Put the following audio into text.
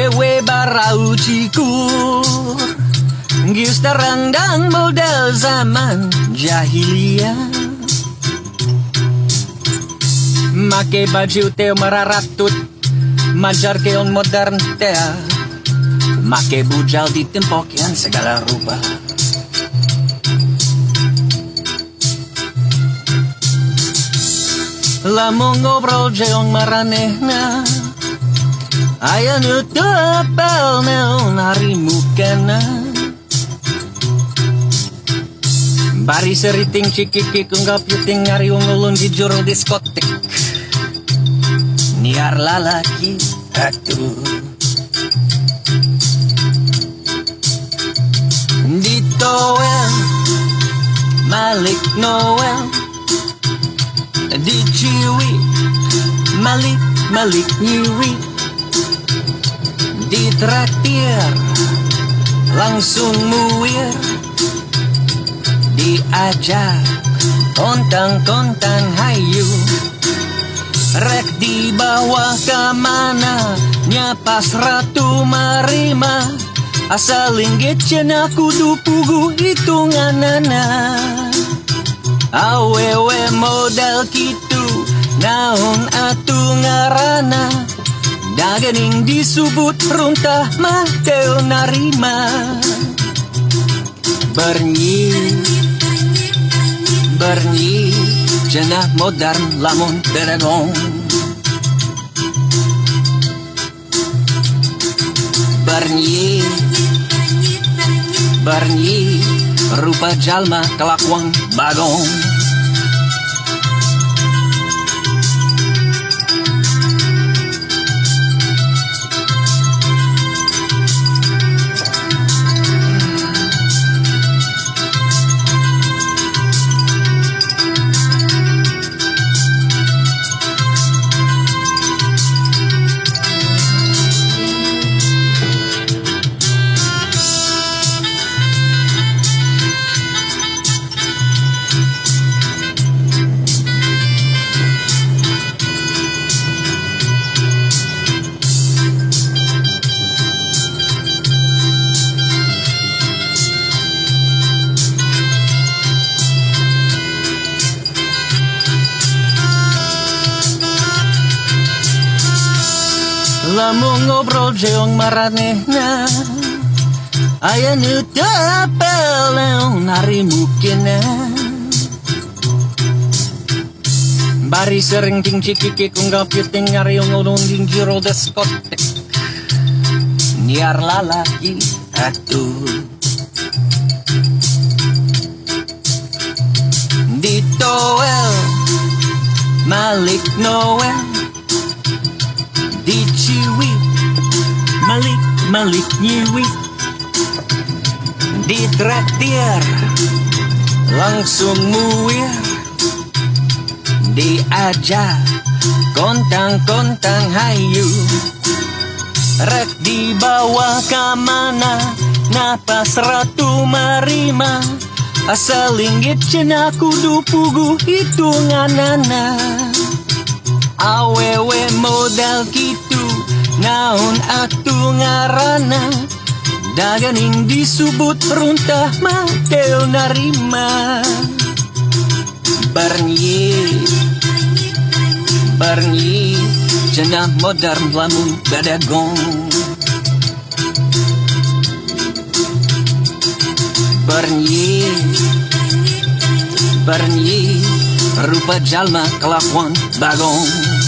awewe barau cikur Gius terendang model zaman jahiliyah Make baju teo meraratut Majar keon modern tea Make bujal di tempokian segala rupa Lamun ngobrol jeong maranehna Aya nu tepel neon hari mukena Bari seriting cikiki kunggap yuting ngari ungulun di juru diskotek Niar lalaki atuh Di Toel Malik Noel Di Ciwi Malik Nyiwi Di traktir Langsung muir Diajak Kontang-kontang hayu Rek dibawa kemana Nyapas ratu marima Asal linggit cena kudu pugu hitunganana Awewe modal kitu Naon atu ngarana Dagening disebut runtah mah teu narima Bernyi Cenah modern lamun beredong Bernyi Rupa jalma kelakuan bagong Lamun ngobrol jeong maranehna Aya nu tepel neon hari mukena Bari sering ting cikiki kunggap yuting ngari ngulun ding jiro diskotek Niar lalaki atuh Di Toel Malik Noel Di Ciwi Malik Nyiwi Di traktir Langsung muir Diajak Kontang-kontang hayu Rek dibawa kemana Napas ratu marima Asal linggit cena kudu pugu hitunganana Awewe modal kitu Naon atu ngarana Dagening disebut runtah mah teu narima Bernyi Cenah modern lamun bedegong Bernyi Rupa jalma kelakuan bagong